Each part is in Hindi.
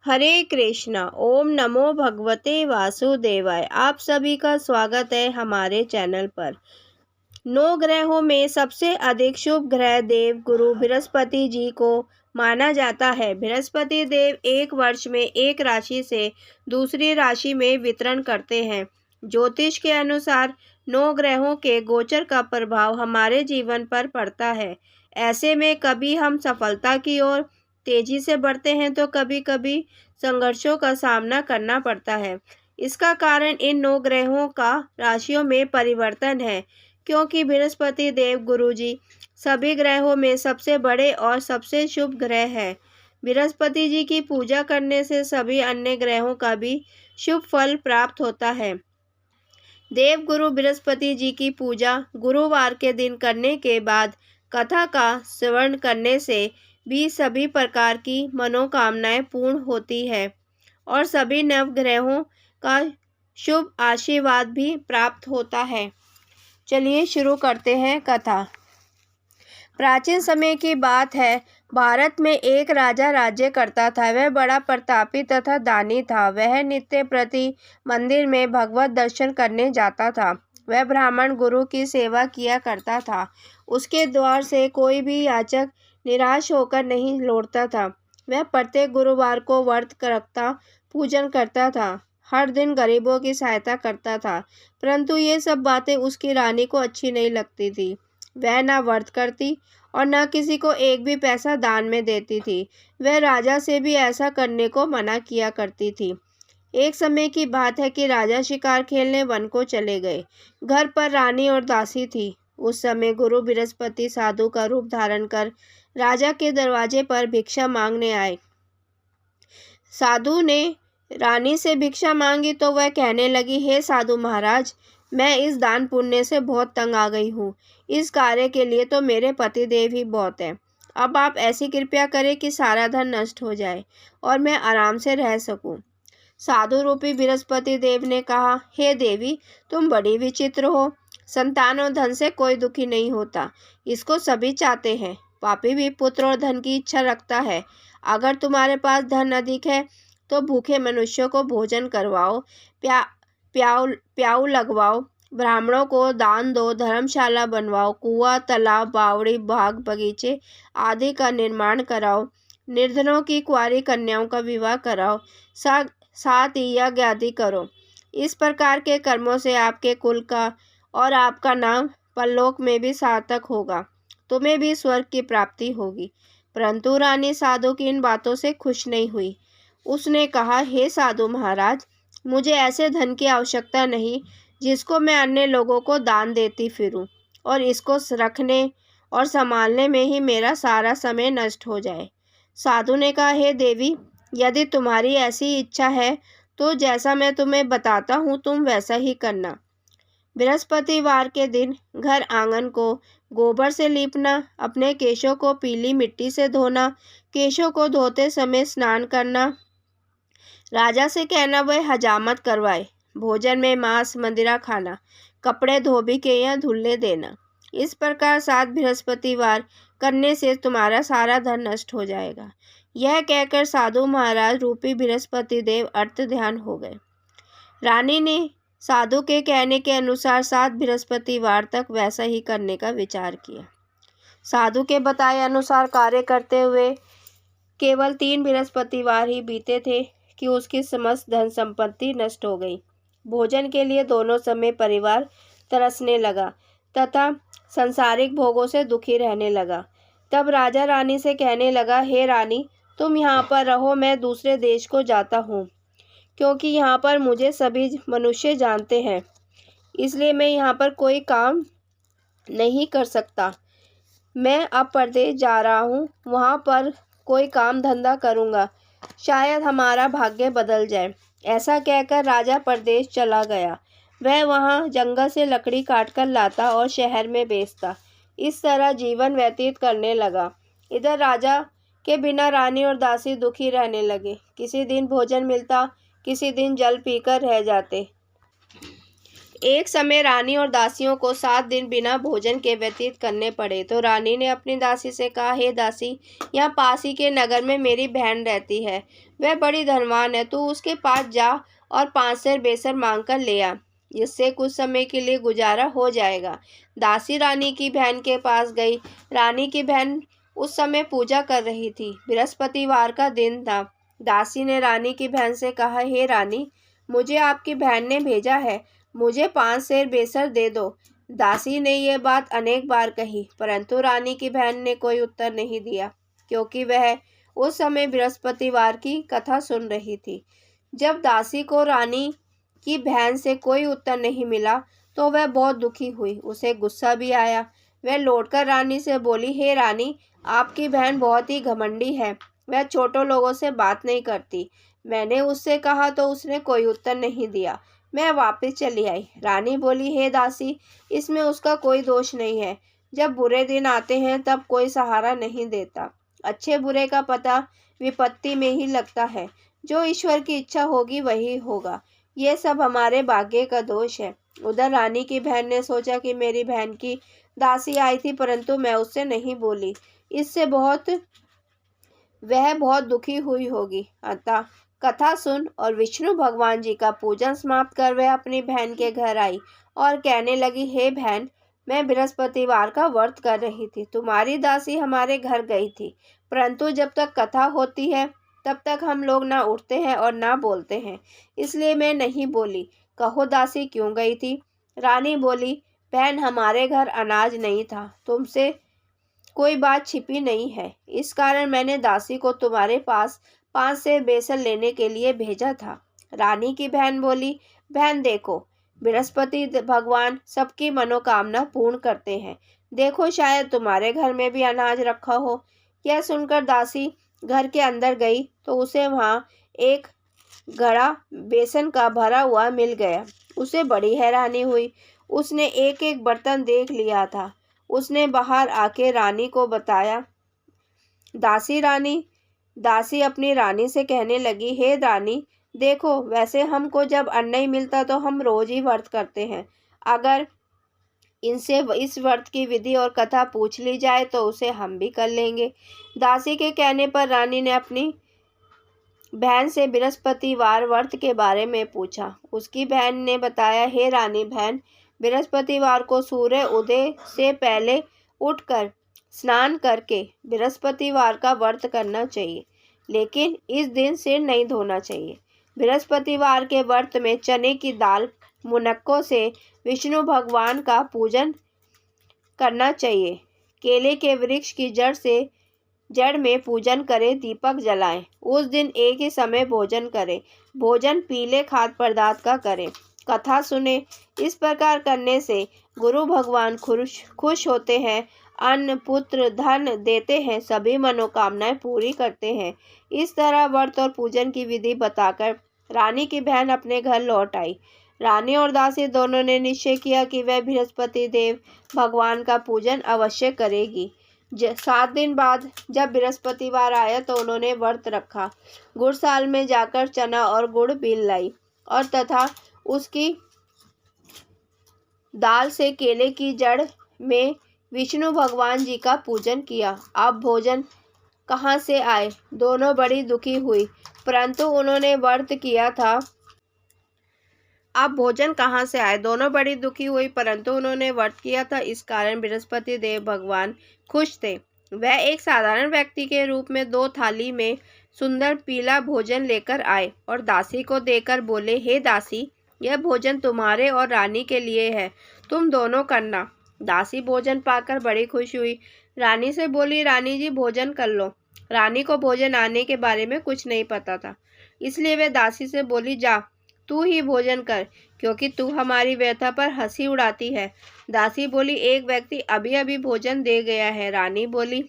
हरे कृष्णा। ओम नमो भगवते वासुदेवाय। आप सभी का स्वागत है हमारे चैनल पर। 9 ग्रहों में सबसे अधिक शुभ ग्रह देव गुरु बृहस्पति जी को माना जाता है। बृहस्पति देव एक वर्ष में एक राशि से दूसरी राशि में वितरण करते हैं। ज्योतिष के अनुसार 9 ग्रहों के गोचर का प्रभाव हमारे जीवन पर पड़ता है। ऐसे में कभी हम सफलता की ओर तेजी से बढ़ते हैं तो कभी कभी संघर्षों का सामना करना पड़ता है। इसका कारण इन 9 ग्रहों का राशियों में परिवर्तन है, क्योंकि बृहस्पति देव गुरु जी सभी ग्रहों में सबसे बड़े और सबसे शुभ ग्रह है। बृहस्पति जी की पूजा करने से सभी अन्य ग्रहों का भी शुभ फल प्राप्त होता है। देव गुरु बृहस्पति जी की पूजा गुरुवार के दिन करने के बाद कथा का श्रवण करने से भी सभी प्रकार की मनोकामनाएं पूर्ण होती है और सभी नवग्रहों का शुभ आशीर्वाद भी प्राप्त होता है। चलिए शुरू करते हैं कथा। प्राचीन समय की बात है। भारत में एक राजा राज्य करता था। वह बड़ा प्रतापी तथा दानी था। वह नित्य प्रति मंदिर में भगवत दर्शन करने जाता था। वह ब्राह्मण गुरु की सेवा किया करता था। उसके द्वार से कोई भी याचक निराश होकर नहीं लौटता था। वह प्रत्येक गुरुवार को व्रत रखता, पूजन करता था, हर दिन गरीबों की सहायता करता था। परंतु ये सब बातें उसकी रानी को अच्छी नहीं लगती थी। वह न व्रत करती और न किसी को एक भी पैसा दान में देती थी। वह राजा से भी ऐसा करने को मना किया करती थी। एक समय की बात है कि राजा शिकार खेलने वन को चले गए। घर पर रानी और दासी थी। उस समय गुरु बृहस्पति साधु का रूप धारण कर राजा के दरवाजे पर भिक्षा मांगने आए। साधु ने रानी से भिक्षा मांगी तो वह कहने लगी, हे साधु महाराज, मैं इस दान पुण्य से बहुत तंग आ गई हूँ। इस कार्य के लिए तो मेरे पतिदेव ही बहुत हैं। अब आप ऐसी कृपया करें कि सारा धन नष्ट हो जाए और मैं आराम से रह सकूं। साधु रूपी बृहस्पति देव ने कहा, हे देवी, तुम बड़ी विचित्र हो। संतान और धन से कोई दुखी नहीं होता, इसको सभी चाहते हैं। पापी भी पुत्र और धन की इच्छा रखता है। अगर तुम्हारे पास धन अधिक है तो भूखे मनुष्यों को भोजन करवाओ, प्याऊ लगवाओ, ब्राह्मणों को दान दो, धर्मशाला बनवाओ, कुआं, तालाब, बावड़ी, बाग, बगीचे आदि का निर्माण कराओ, निर्धनों की कुंवारी कन्याओं का विवाह कराओ, साथ ही यज्ञ आदि करो। इस प्रकार के कर्मों से आपके कुल का और आपका नाम परलोक में भी सार्थक होगा। तुम्हें भी स्वर्ग की प्राप्ति होगी। परंतु रानी साधु की इन बातों से खुश नहीं हुई। उसने कहा, हे साधु महाराज, मुझे ऐसे धन की आवश्यकता नहीं जिसको मैं अन्य लोगों को दान देती फिरूं और इसको रखने और संभालने में ही मेरा सारा समय नष्ट हो जाए। साधु ने कहा, हे देवी, यदि तुम्हारी ऐसी इच्छा है तो जैसा मैं तुम्हें बताता हूँ तुम वैसा ही करना। बृहस्पतिवार के दिन घर आंगन को गोबर से लीपना, अपने केशों को पीली मिट्टी से धोना, केशों को धोते समय स्नान करना, राजा से कहना वह हजामत करवाए, भोजन में मांस मदिरा खाना, कपड़े धोबी के या धुलने देना। इस प्रकार 7 बृहस्पतिवार करने से तुम्हारा सारा धन नष्ट हो जाएगा। यह कहकर साधु महाराज रूपी बृहस्पति देव अर्थ ध्यान हो गए। रानी ने साधु के कहने के अनुसार 7 बृहस्पतिवार तक वैसा ही करने का विचार किया। साधु के बताए अनुसार कार्य करते हुए केवल 3 बृहस्पतिवार ही बीते थे कि उसकी समस्त धन संपत्ति नष्ट हो गई। भोजन के लिए दोनों समय परिवार तरसने लगा तथा सांसारिक भोगों से दुखी रहने लगा। तब राजा रानी से कहने लगा, हे रानी, तुम यहाँ पर रहो, मैं दूसरे देश को जाता हूँ, क्योंकि यहाँ पर मुझे सभी मनुष्य जानते हैं, इसलिए मैं यहाँ पर कोई काम नहीं कर सकता। मैं अब परदेश जा रहा हूँ, वहाँ पर कोई काम धंधा करूँगा, शायद हमारा भाग्य बदल जाए। ऐसा कहकर राजा परदेश चला गया। वह वहाँ जंगल से लकड़ी काटकर लाता और शहर में बेचता। इस तरह जीवन व्यतीत करने लगा। इधर राजा के बिना रानी और दासी दुखी रहने लगे। किसी दिन भोजन मिलता, किसी दिन जल पीकर रह जाते। एक समय रानी और दासियों को 7 दिन बिना भोजन के व्यतीत करने पड़े। तो रानी ने अपनी दासी से कहा, हे दासी, यहाँ पास ही के नगर में मेरी बहन रहती है। वह बड़ी धनवान है। तू उसके पास जा और 5 सेर बेसन मांग कर ले आ। इससे कुछ समय के लिए गुजारा हो जाएगा। दासी रानी की बहन के पास गई। रानी की बहन उस समय पूजा कर रही थी। बृहस्पतिवार का दिन था। दासी ने रानी की बहन से कहा, हे रानी, मुझे आपकी बहन ने भेजा है, मुझे 5 सेर बेसन दे दो। दासी ने यह बात अनेक बार कही, परंतु रानी की बहन ने कोई उत्तर नहीं दिया, क्योंकि वह उस समय बृहस्पतिवार की कथा सुन रही थी। जब दासी को रानी की बहन से कोई उत्तर नहीं मिला तो वह बहुत दुखी हुई। उसे गुस्सा भी आया। वह लौटकर रानी से बोली, हे रानी, आपकी बहन बहुत ही घमंडी है। वह छोटों लोगों से बात नहीं करती। मैंने उससे कहा तो उसने कोई उत्तर नहीं दिया। मैं वापस चली आई। रानी बोली, हे दासी, इसमें उसका कोई दोष नहीं है। जब बुरे दिन आते हैं तब कोई सहारा नहीं देता। अच्छे बुरे का पता विपत्ति में ही लगता है। जो ईश्वर की इच्छा होगी वही होगा। ये सब हमारे भाग्य का दोष है। उधर रानी की बहन ने सोचा कि मेरी बहन की दासी आई थी, परंतु मैं उससे नहीं बोली। इससे वह बहुत दुखी हुई होगी। अतः कथा सुन और विष्णु भगवान जी का पूजन समाप्त कर वह अपनी बहन के घर आई और कहने लगी, हे बहन, मैं बृहस्पतिवार का व्रत कर रही थी। तुम्हारी दासी हमारे घर गई थी, परंतु जब तक कथा होती है तब तक हम लोग ना उठते हैं और ना बोलते हैं, इसलिए मैं नहीं बोली। कहो दासी, क्यों गई थी? रानी बोली, बहन, हमारे घर अनाज नहीं था। तुमसे कोई बात छिपी नहीं है, इस कारण मैंने दासी को तुम्हारे पास 5 सेर बेसन लेने के लिए भेजा था। रानी की बहन बोली, बहन देखो, बृहस्पति भगवान सबकी मनोकामना पूर्ण करते हैं। देखो, शायद तुम्हारे घर में भी अनाज रखा हो। यह सुनकर दासी घर के अंदर गई तो उसे वहाँ एक घड़ा बेसन का भरा हुआ मिल गया। उसे बड़ी हैरानी हुई। उसने एक एक बर्तन देख लिया था। उसने बाहर आके रानी को बताया। दासी अपनी रानी से कहने लगी, हे रानी, देखो, वैसे हमको जब अन्न नहीं मिलता तो हम रोज ही व्रत करते हैं। अगर इनसे इस व्रत की विधि और कथा पूछ ली जाए तो उसे हम भी कर लेंगे। दासी के कहने पर रानी ने अपनी बहन से बृहस्पतिवार व्रत के बारे में पूछा। उसकी बहन ने बताया, हे रानी बहन, बृहस्पतिवार को सूर्य उदय से पहले उठकर स्नान करके बृहस्पतिवार का व्रत करना चाहिए, लेकिन इस दिन सिर नहीं धोना चाहिए। बृहस्पतिवार के व्रत में चने की दाल, मुनक्कों से विष्णु भगवान का पूजन करना चाहिए। केले के वृक्ष की जड़ में पूजन करें, दीपक जलाएं। उस दिन एक ही समय भोजन करें। भोजन पीले खाद्य पदार्थ का करें। कथा सुने। इस प्रकार करने से गुरु भगवान खुश होते हैं, अन्न, पुत्र, धन देते हैं, सभी मनोकामनाएं पूरी करते हैं। इस तरह व्रत और पूजन की विधि बताकर रानी की बहन अपने घर लौट आई। रानी और दासी दोनों ने निश्चय किया कि वह बृहस्पति देव भगवान का पूजन अवश्य करेगी। 7 दिन बाद जब बृहस्पतिवार आया तो उन्होंने व्रत रखा। गुड़साल में जाकर चना और गुड़ बीन लाई और तथा उसकी दाल से केले की जड़ में विष्णु भगवान जी का पूजन किया। अब भोजन कहाँ से आए? दोनों बड़ी दुखी हुई, परंतु उन्होंने व्रत किया था। इस कारण बृहस्पति देव भगवान खुश थे। वह एक साधारण व्यक्ति के रूप में 2 थाली में सुंदर पीला भोजन लेकर आए और दासी को देकर बोले, हे दासी, यह भोजन तुम्हारे और रानी के लिए है, तुम दोनों करना। दासी भोजन पाकर बड़ी खुश हुई। रानी से बोली, रानी जी, भोजन कर लो। रानी को भोजन आने के बारे में कुछ नहीं पता था, इसलिए वह दासी से बोली, जा, तू ही भोजन कर, क्योंकि तू हमारी व्यथा पर हंसी उड़ाती है। दासी बोली, एक व्यक्ति अभी अभी भोजन दे गया है। रानी बोली,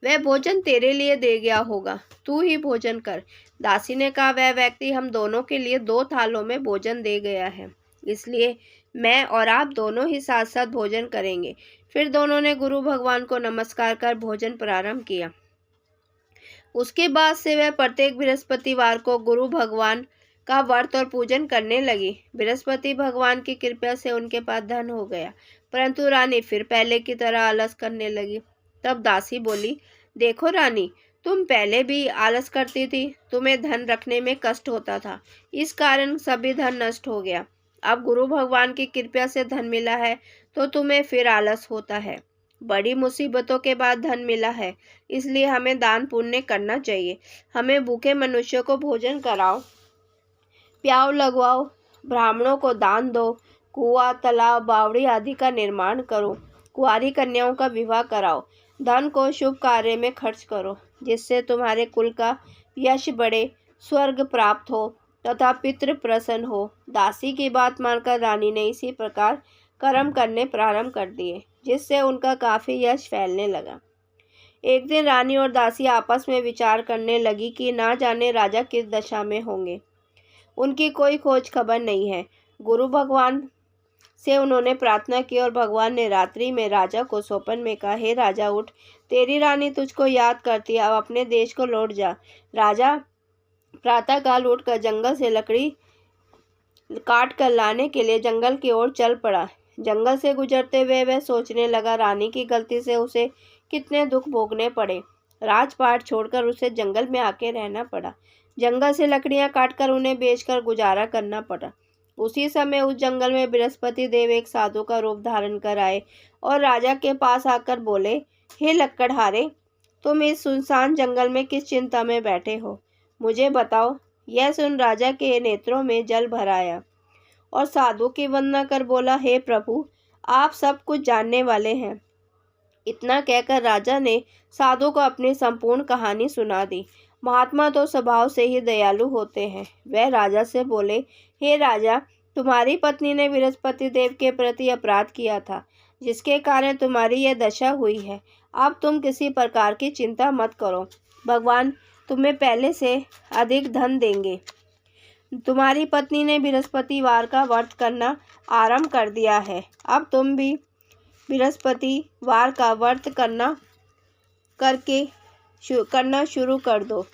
वह भोजन तेरे लिए दे गया होगा, तू ही भोजन कर। दासी ने कहा, वह व्यक्ति हम दोनों के लिए 2 थालों में भोजन दे गया है, इसलिए मैं और आप दोनों ही साथ साथ भोजन करेंगे। फिर दोनों ने गुरु भगवान को नमस्कार कर भोजन प्रारंभ किया। उसके बाद से वह प्रत्येक बृहस्पतिवार को गुरु भगवान का व्रत और पूजन करने लगी। बृहस्पति भगवान की कृपा से उनके पास धन हो गया, परंतु रानी फिर पहले की तरह आलस करने लगी। तब दासी बोली, देखो रानी, तुम पहले भी आलस करती थी, तुम्हें धन रखने में कष्ट होता था, इस कारण सभी धन नष्ट हो गया। अब गुरु भगवान की कृपा से धन मिला है तो तुम्हें फिर आलस होता है। बड़ी मुसीबतों के बाद धन मिला है, इसलिए हमें दान पुण्य करना चाहिए। हमें भूखे मनुष्यों को भोजन कराओ, प्याव लगवाओ, ब्राह्मणों को दान दो, कुआं, तालाब, बावड़ी आदि का निर्माण करो, कुंवारी कन्याओं का विवाह कराओ, धन को शुभ कार्य में खर्च करो, जिससे तुम्हारे कुल का यश बढ़े, स्वर्ग प्राप्त हो तथा पितृ प्रसन्न हो। दासी की बात मानकर रानी ने इसी प्रकार कर्म करने प्रारंभ कर दिए, जिससे उनका काफी यश फैलने लगा। एक दिन रानी और दासी आपस में विचार करने लगी कि ना जाने राजा किस दशा में होंगे। उनकी कोई खोज खबर नहीं है। गुरु भगवान से उन्होंने प्रार्थना की और भगवान ने रात्रि में राजा को स्वप्न में कहा, हे राजा उठ, तेरी रानी तुझको याद करती है, अब अपने देश को लौट जा। राजा प्रातःकाल उठकर जंगल से लकड़ी काट कर लाने के लिए जंगल की ओर चल पड़ा। जंगल से गुजरते हुए वह सोचने लगा, रानी की गलती से उसे कितने दुख भोगने पड़े। राजपाट छोड़कर उसे जंगल में आके रहना पड़ा। जंगल से लकड़ियां काटकर उन्हें बेचकर गुजारा करना पड़ा। उसी समय उस जंगल में बृहस्पति देव एक साधु का रूप धारण कर आए और राजा के पास आकर बोले, हे लक्कड़हारे, तुम इस सुनसान जंगल में किस चिंता में बैठे हो, मुझे बताओ। यह सुन राजा के नेत्रों में जल भर आया और साधु की वंदना कर बोला, हे प्रभु, आप सब कुछ जानने वाले हैं। इतना कहकर राजा ने साधु को अपनी संपूर्ण कहानी सुना दी। महात्मा तो स्वभाव से ही दयालु होते हैं। वह राजा से बोले, हे राजा, तुम्हारी पत्नी ने बृहस्पति देव के प्रति अपराध किया था, जिसके कारण तुम्हारी यह दशा हुई है। अब तुम किसी प्रकार की चिंता मत करो, भगवान तुम्हें पहले से अधिक धन देंगे। तुम्हारी पत्नी ने बृहस्पतिवार का व्रत करना आरंभ कर दिया है। अब तुम भी बृहस्पतिवार का व्रत करना शुरू कर दो।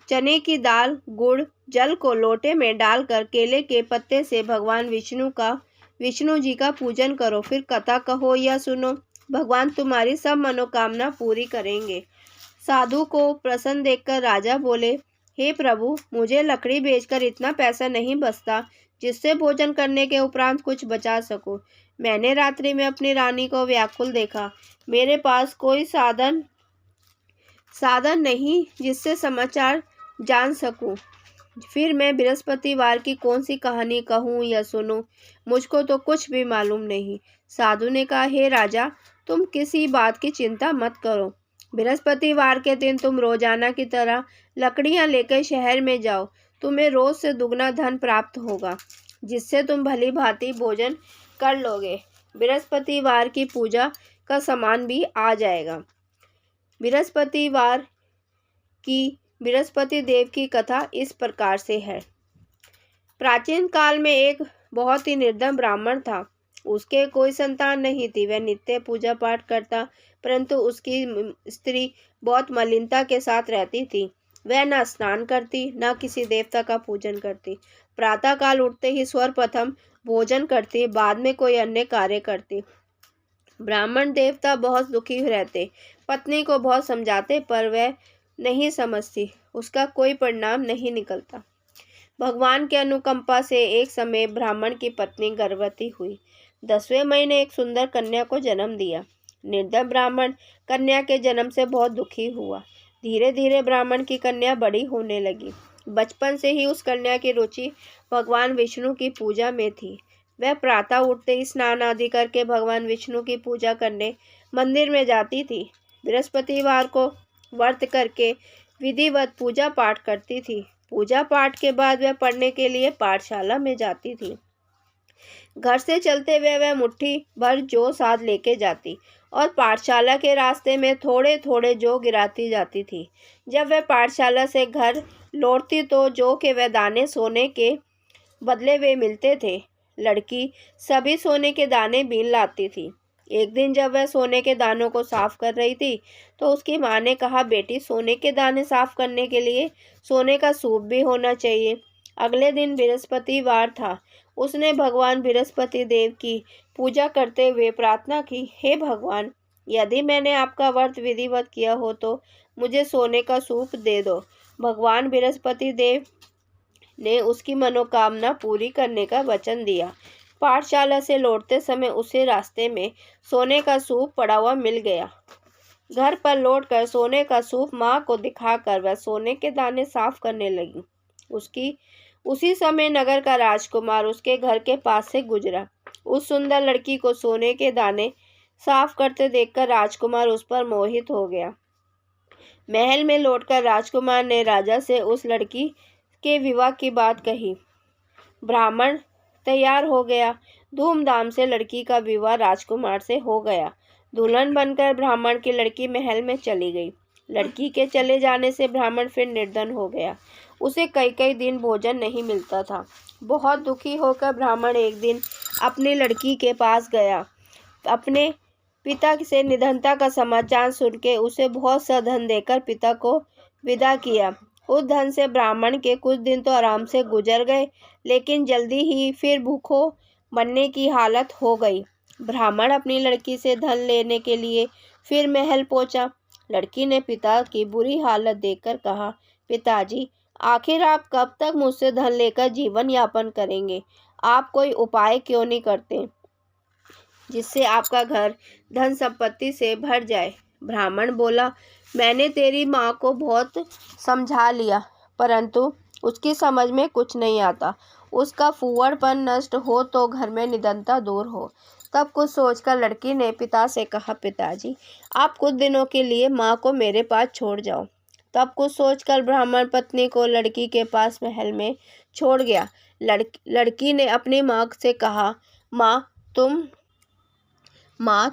चने की दाल, गुड़, जल को लोटे में डालकर केले के पत्ते से भगवान विष्णु जी का पूजन करो। फिर कथा कहो या सुनो, भगवान तुम्हारी सब मनोकामना पूरी करेंगे। साधु को प्रसन्न देखकर राजा बोले, हे प्रभु, मुझे लकड़ी बेचकर इतना पैसा नहीं बचता जिससे भोजन करने के उपरांत कुछ बचा सकूं। मैंने रात्रि में अपनी रानी को व्याकुल देखा। मेरे पास कोई साधन नहीं जिससे समाचार जान सकूं। फिर मैं बृहस्पतिवार की कौन सी कहानी कहूँ या सुनूं, मुझको तो कुछ भी मालूम नहीं। साधु ने कहा, हे राजा, तुम किसी बात की चिंता मत करो। बृहस्पतिवार के दिन तुम रोजाना की तरह लकड़ियां लेकर शहर में जाओ। तुम्हें रोज से दुगना धन प्राप्त होगा, जिससे तुम भली भांति भोजन कर लोगे। बृहस्पतिवार की पूजा का सामान भी आ जाएगा। बृहस्पति देव की कथा इस प्रकार से है। प्राचीन काल में एक बहुत ही निर्धन ब्राह्मण था। उसके कोई संतान नहीं थी। वह नित्य पूजा पाठ करता, परंतु उसकी स्त्री बहुत मलिनता के साथ रहती थी। वह न स्नान करती, न किसी देवता का पूजन करती। प्रातःकाल उठते ही सर्वप्रथम भोजन करती, बाद में कोई अन्य कार्य करती। ब्राह्मण देवता बहुत दुखी रहते। पत्नी को बहुत समझाते पर वह नहीं समझती। उसका कोई परिणाम नहीं निकलता। भगवान के अनुकंपा से एक समय ब्राह्मण की पत्नी गर्भवती हुई। 10वें महीने एक सुंदर कन्या को जन्म दिया। निर्धन ब्राह्मण कन्या के जन्म से बहुत दुखी हुआ। धीरे धीरे ब्राह्मण की कन्या बड़ी होने लगी। बचपन से ही उस कन्या की रुचि भगवान विष्णु की पूजा में थी। वह प्रातः उठते ही स्नान आदि करके भगवान विष्णु की पूजा करने मंदिर में जाती थी। बृहस्पतिवार को व्रत करके विधिवत पूजा पाठ करती थी। पूजा पाठ के बाद वह पढ़ने के लिए पाठशाला में जाती थी। घर से चलते हुए वह मुट्ठी भर जौ साथ लेके जाती और पाठशाला के रास्ते में थोड़े थोड़े जौ गिराती जाती थी। जब वह पाठशाला से घर लौटती तो जौ के वह दाने सोने के बदले वे मिलते थे। लड़की सभी सोने के दाने बीन लाती थी। एक दिन जब वह सोने के दानों को साफ कर रही थी तो उसकी माँ ने कहा, बेटी, सोने के दाने साफ करने के लिए सोने का सूप भी होना चाहिए। अगले दिन बृहस्पतिवार था। उसने भगवान बृहस्पति देव की पूजा करते हुए प्रार्थना की, हे भगवान, यदि मैंने आपका व्रत विधिवत किया हो तो मुझे सोने का सूप दे दो। भगवान बृहस्पति देव ने उसकी मनोकामना पूरी करने का वचन दिया। पाठशाला से लौटते समय उसे रास्ते में सोने का सूप पड़ा हुआ मिल गया। घर पर लौटकर सोने का सूप माँ को दिखाकर वह सोने के दाने साफ करने लगी। उसी समय नगर का राजकुमार उसके घर के पास से गुजरा। उस सुंदर लड़की को सोने के दाने साफ करते देखकर राजकुमार उस पर मोहित हो गया। महल में लौटकर राजकुमार ने राजा से उस लड़की के विवाह की बात कही। ब्राह्मण तैयार हो गया। धूमधाम से लड़की का विवाह राजकुमार से हो गया। दुल्हन बनकर ब्राह्मण की लड़की महल में चली गई। लड़की के चले जाने से ब्राह्मण फिर निर्धन हो गया। उसे कई कई दिन भोजन नहीं मिलता था। बहुत दुखी होकर ब्राह्मण एक दिन अपनी लड़की के पास गया। अपने पिता से निधनता का समाचार सुन के उसे बहुत सा धन देकर पिता को विदा किया। उस धन से ब्राह्मण के कुछ दिन तो आराम से गुजर गए, लेकिन जल्दी ही फिर भूखों मरने की हालत हो गई। ब्राह्मण अपनी लड़की से धन लेने के लिए फिर महल पहुंचा। लड़की ने पिता की बुरी हालत देखकर कहा, पिताजी, आखिर आप कब तक मुझसे धन लेकर जीवन यापन करेंगे? आप कोई उपाय क्यों नहीं करते जिससे आपका घर धन संपत्ति से भर जाए? ब्राह्मण बोला, मैंने तेरी माँ को बहुत समझा लिया, परंतु उसकी समझ में कुछ नहीं आता। उसका फूहड़पन नष्ट हो तो घर में निधनता दूर हो। तब कुछ सोचकर लड़की ने पिता से कहा, पिताजी, आप कुछ दिनों के लिए माँ को मेरे पास छोड़ जाओ। तब कुछ सोचकर ब्राह्मण पत्नी को लड़की के पास महल में छोड़ गया। लड़की ने अपनी माँ से कहा, माँ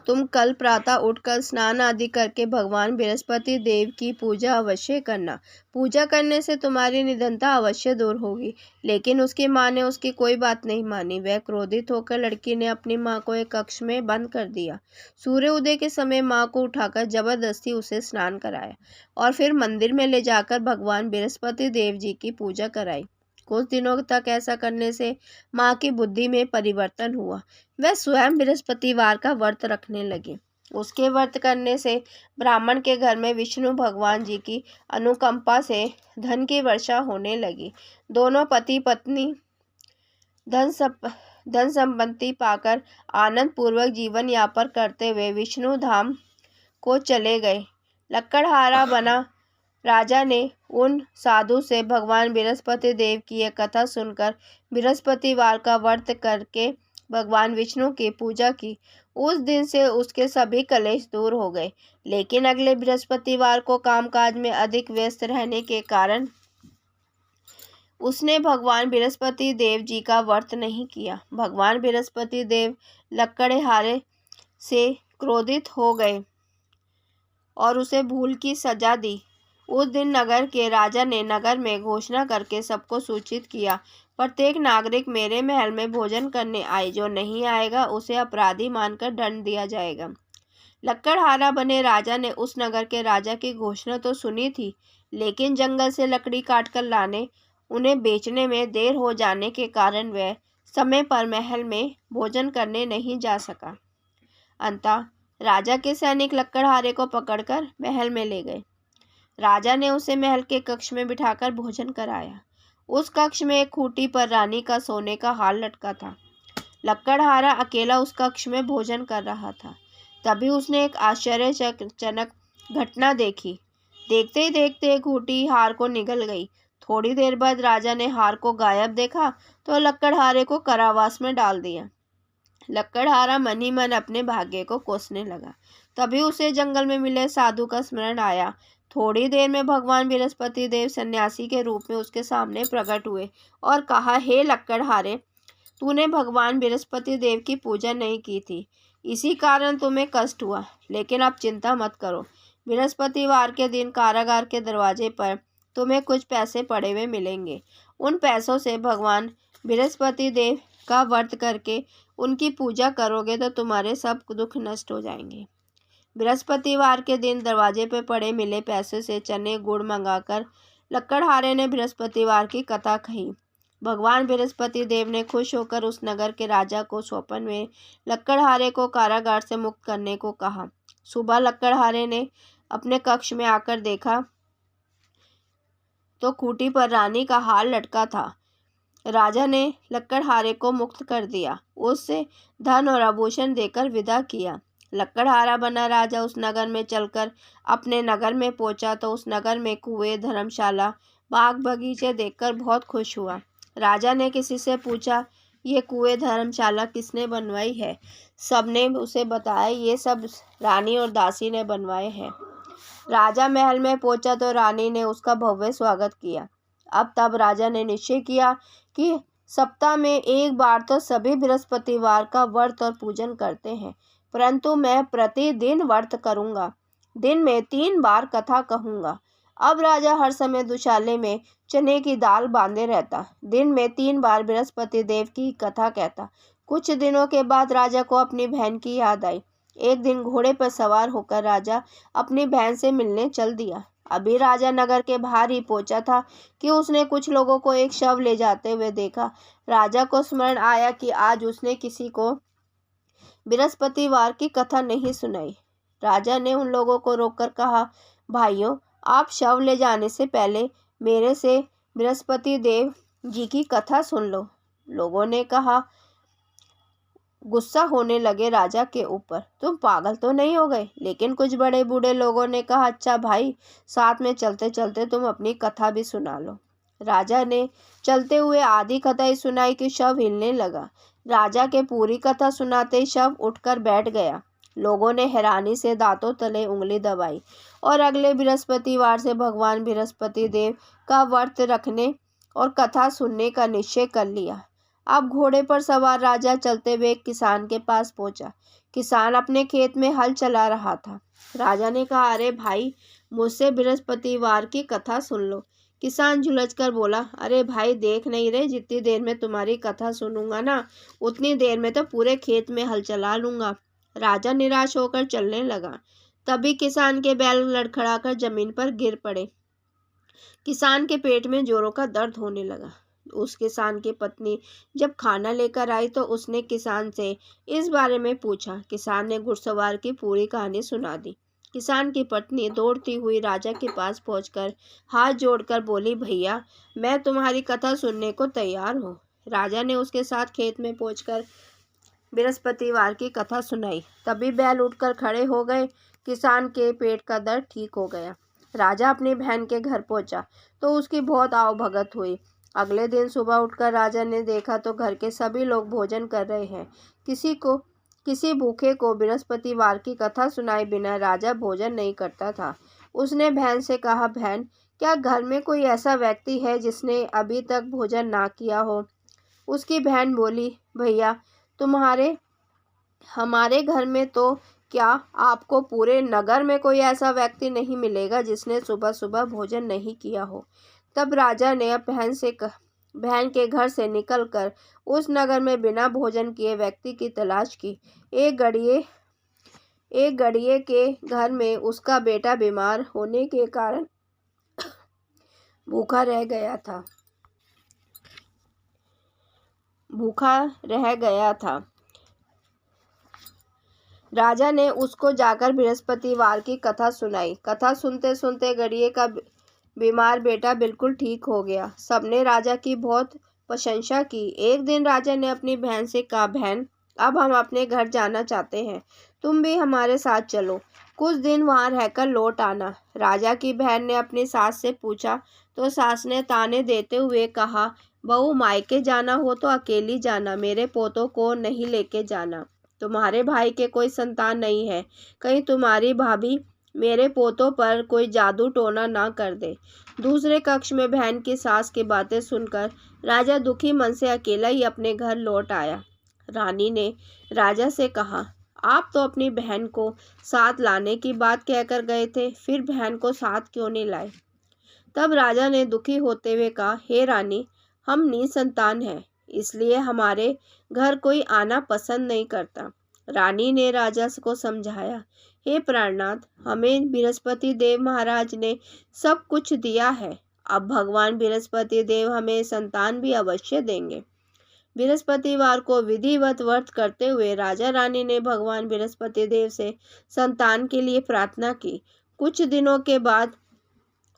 तुम कल प्रातः उठकर स्नान आदि करके भगवान बृहस्पति देव की पूजा अवश्य करना। पूजा करने से तुम्हारी निधनता अवश्य दूर होगी। लेकिन उसकी माँ ने उसकी कोई बात नहीं मानी। वह क्रोधित होकर लड़की ने अपनी माँ को एक कक्ष में बंद कर दिया। सूर्य उदय के समय माँ को उठाकर जबरदस्ती उसे स्नान कराया और फिर मंदिर में ले जाकर भगवान बृहस्पति देव जी की पूजा कराई। कुछ दिनों तक ऐसा करने से माँ की बुद्धि में परिवर्तन हुआ। वह स्वयं बृहस्पतिवार का व्रत रखने लगी। उसके व्रत करने से ब्राह्मण के घर में विष्णु भगवान जी की अनुकंपा से धन की वर्षा होने लगी। दोनों पति पत्नी धन संपत्ति पाकर आनंद पूर्वक जीवन यापन करते हुए विष्णु धाम को चले गए। लकड़हारा बना राजा ने उन साधु से भगवान बृहस्पति देव की यह कथा सुनकर बृहस्पतिवार का व्रत करके भगवान विष्णु की पूजा की। उस दिन से उसके सभी कलेश दूर हो गए। लेकिन अगले बृहस्पतिवार को कामकाज में अधिक व्यस्त रहने के कारण उसने भगवान बृहस्पति देव जी का व्रत नहीं किया। भगवान बृहस्पति देव लकड़हारे से क्रोधित हो गए और उसे भूल की सजा दी। उस दिन नगर के राजा ने नगर में घोषणा करके सबको सूचित किया, प्रत्येक नागरिक मेरे महल में भोजन करने आए, जो नहीं आएगा उसे अपराधी मानकर दंड दिया जाएगा। लकड़हारा बने राजा ने उस नगर के राजा की घोषणा तो सुनी थी, लेकिन जंगल से लकड़ी काटकर लाने उन्हें बेचने में देर हो जाने के कारण वह समय पर महल में भोजन करने नहीं जा सका। अंततः राजा के सैनिक लकड़हारे को पकड़कर महल में ले गए। राजा ने उसे महल के कक्ष में बिठाकर भोजन कराया। उस कक्ष में एक खूंटी पर रानी का सोने का हार लटका था। लकड़हारा अकेला उस कक्ष में भोजन कर रहा था। तभी उसने एक आश्चर्यजनक घटना देखी। देखते ही देखते खूंटी हार को निगल गई। थोड़ी देर बाद राजा ने हार को गायब देखा तो लकड़हारे को कारावास में डाल दिया। लकड़हारा मन ही मन अपने भाग्य को कोसने लगा। तभी उसे जंगल में मिले साधु का स्मरण आया। थोड़ी देर में भगवान बृहस्पति देव सन्यासी के रूप में उसके सामने प्रकट हुए और कहा, हे लकड़हारे, तूने भगवान बृहस्पति देव की पूजा नहीं की थी, इसी कारण तुम्हें कष्ट हुआ। लेकिन अब चिंता मत करो, बृहस्पतिवार के दिन कारागार के दरवाजे पर तुम्हें कुछ पैसे पड़े हुए मिलेंगे। उन पैसों से भगवान बृहस्पति देव का व्रत करके उनकी पूजा करोगे तो तुम्हारे सब दुख नष्ट हो जाएंगे। बृहस्पतिवार के दिन दरवाजे पे पड़े मिले पैसे से चने गुड़ मंगाकर लक्कड़हारे ने बृहस्पतिवार की कथा कही। भगवान बृहस्पति देव ने खुश होकर उस नगर के राजा को स्वप्न में लक्कड़हारे को कारागार से मुक्त करने को कहा। सुबह लक्कड़हारे ने अपने कक्ष में आकर देखा तो खूंटी पर रानी का हार लटका था। राजा ने लक्कड़हारे को मुक्त कर दिया, उससे धन और आभूषण देकर विदा किया। लक्कड़हारा बना राजा उस नगर में चलकर अपने नगर में पहुंचा तो उस नगर में कुएं, धर्मशाला, बाग बगीचे देखकर बहुत खुश हुआ। राजा ने किसी से पूछा, ये कुएं, धर्मशाला किसने बनवाई है? सबने उसे बताया, ये सब रानी और दासी ने बनवाए हैं। राजा महल में पहुंचा तो रानी ने उसका भव्य स्वागत किया। अब तब राजा ने निश्चय किया कि सप्ताह में एक बार तो सभी बृहस्पतिवार का व्रत और पूजन करते हैं, परंतु मैं प्रतिदिन व्रत करूंगा, दिन में 3 बार कथा कहूंगा। अब राजा हर समय दुशाले में चने की दाल बांधे रहता, दिन में 3 बार बृहस्पति देव की कथा कहता। कुछ दिनों के बाद राजा को अपनी बहन की याद आई। एक दिन घोड़े पर सवार होकर राजा अपनी बहन से मिलने चल दिया। अभी राजा नगर के बाहर ही पहुंचा था कि उसने कुछ लोगों को एक शव ले जाते हुए देखा। राजा को स्मरण आया कि आज उसने किसी को बृहस्पतिवार की कथा नहीं सुनाई। राजा ने उन लोगों को रोककर कहा, भाइयों, आप शव ले जाने से पहले मेरे से बृहस्पति देव जी की कथा सुन लो। लोगों ने कहा, गुस्सा होने लगे राजा के ऊपर, तुम पागल तो नहीं हो गए? लेकिन कुछ बड़े बूढ़े लोगों ने कहा, अच्छा भाई, साथ में चलते चलते तुम अपनी कथा भी सुना लो। राजा ने चलते हुए आधी कथा ही सुनाई कि शव हिलने लगा। राजा के पूरी कथा सुनाते ही शव उठकर बैठ गया। लोगों ने हैरानी से दांतों तले उंगली दबाई और अगले बृहस्पतिवार से भगवान बृहस्पति देव का व्रत रखने और कथा सुनने का निश्चय कर लिया। अब घोड़े पर सवार राजा चलते हुए एक किसान के पास पहुंचा। किसान अपने खेत में हल चला रहा था। राजा ने कहा, अरे भाई, मुझसे बृहस्पतिवार की कथा सुन लो। किसान झुलझकर बोला, अरे भाई, देख नहीं रहे, जितनी देर में तुम्हारी कथा सुनूंगा ना, उतनी देर में तो पूरे खेत में हल चला लूंगा। राजा निराश होकर चलने लगा। तभी किसान के बैल लड़खड़ाकर जमीन पर गिर पड़े। किसान के पेट में जोरों का दर्द होने लगा। उस किसान की पत्नी जब खाना लेकर आई तो उसने किसान से इस बारे में पूछा। किसान ने घुड़सवार की पूरी कहानी सुना दी। किसान की पत्नी दौड़ती हुई राजा के पास पहुंचकर हाथ जोड़कर बोली, भैया, मैं तुम्हारी कथा सुनने को तैयार हूँ। राजा ने उसके साथ खेत में पहुंचकर बृहस्पतिवार की कथा सुनाई। तभी बैल उठकर खड़े हो गए। किसान के पेट का दर्द ठीक हो गया। राजा अपनी बहन के घर पहुंचा तो उसकी बहुत आवभगत हुई। अगले दिन सुबह उठकर राजा ने देखा तो घर के सभी लोग भोजन कर रहे हैं। किसी भूखे को बृहस्पतिवार की कथा सुनाए बिना राजा भोजन नहीं करता था। उसने बहन से कहा, बहन, क्या घर में कोई ऐसा व्यक्ति है जिसने अभी तक भोजन ना किया हो? उसकी बहन बोली, भैया, हमारे घर में तो क्या आपको पूरे नगर में कोई ऐसा व्यक्ति नहीं मिलेगा जिसने सुबह सुबह भोजन नहीं किया हो। तब राजा ने बहन के घर से निकलकर उस नगर में बिना भोजन किए व्यक्ति की तलाश की। एक गड़िए के घर में उसका बेटा बीमार होने के कारण भूखा रह गया था। राजा ने उसको जाकर बृहस्पतिवार की कथा सुनाई। कथा सुनते सुनते गड़िए का बीमार बेटा बिल्कुल ठीक हो गया। सबने राजा की बहुत प्रशंसा की। एक दिन राजा ने अपनी बहन से कहा, बहन, अब हम अपने घर जाना चाहते हैं, तुम भी हमारे साथ चलो, कुछ दिन वहां रहकर लौट आना। राजा की बहन ने अपनी सास से पूछा तो सास ने ताने देते हुए कहा, बहू, मायके जाना हो तो अकेली जाना, मेरे पोतों को नहीं लेके जाना। तुम्हारे भाई के कोई संतान नहीं है, कहीं तुम्हारी भाभी मेरे पोतों पर कोई जादू टोना ना कर दे। दूसरे कक्ष में बहन की सास की बातें सुनकर राजा दुखी मन से अकेला ही अपने घर लौट आया। रानी ने राजा से कहा, आप तो अपनी बहन को साथ लाने की बात कहकर गए थे, फिर बहन को साथ क्यों नहीं लाए? तब राजा ने दुखी होते हुए कहा, हे रानी, हम निसंतान हैं, इसलिए हमारे घर कोई आना पसंद नहीं करता। रानी ने राजा को समझाया, हे प्राणनाथ, हमें बृहस्पति देव महाराज ने सब कुछ दिया है, अब भगवान बृहस्पति देव हमें संतान भी अवश्य देंगे। बृहस्पतिवार को विधिवत व्रत करते हुए राजा रानी ने भगवान बृहस्पति देव से संतान के लिए प्रार्थना की। कुछ दिनों के बाद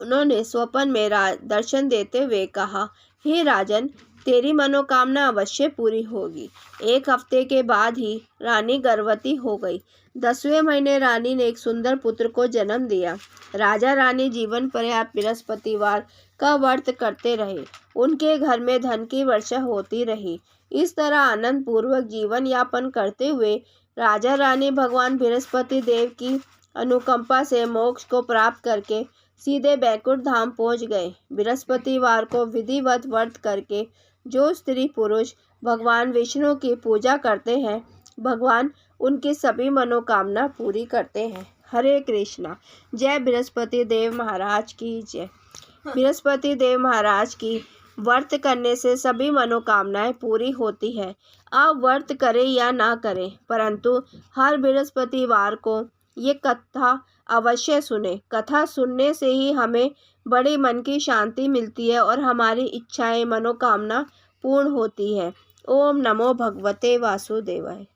उन्होंने स्वप्न में दर्शन देते हुए कहा, हे राजन, तेरी मनोकामना अवश्य पूरी होगी। एक हफ्ते के बाद ही रानी गर्भवती हो गई। 10वें महीने रानी ने एक सुंदर पुत्र को जन्म दिया। राजा रानी जीवन पर्यंत बृहस्पतिवार का व्रत करते रहे। उनके घर में धन की वर्षा होती रही। इस तरह आनंद पूर्वक जीवन यापन करते हुए राजा रानी भगवान बृहस्पति देव की अनुकंपा से मोक्ष को प्राप्त करके सीधे बैकुंठ धाम पहुंच गए। बृहस्पतिवार को विधिवत व्रत करके जो स्त्री पुरुष भगवान विष्णु की पूजा करते हैं, भगवान उनकी सभी मनोकामना पूरी करते हैं। हरे कृष्णा। जय बृहस्पति देव महाराज की जय। बृहस्पति देव महाराज की व्रत करने से सभी मनोकामनाएं पूरी होती है। आप व्रत करें या ना करें, परंतु हर बृहस्पतिवार को ये कथा अवश्य सुने। कथा सुनने से ही हमें बड़ी मन की शांति मिलती है और हमारी इच्छाएं मनोकामना पूर्ण होती है। ओम नमो भगवते वासुदेवाय।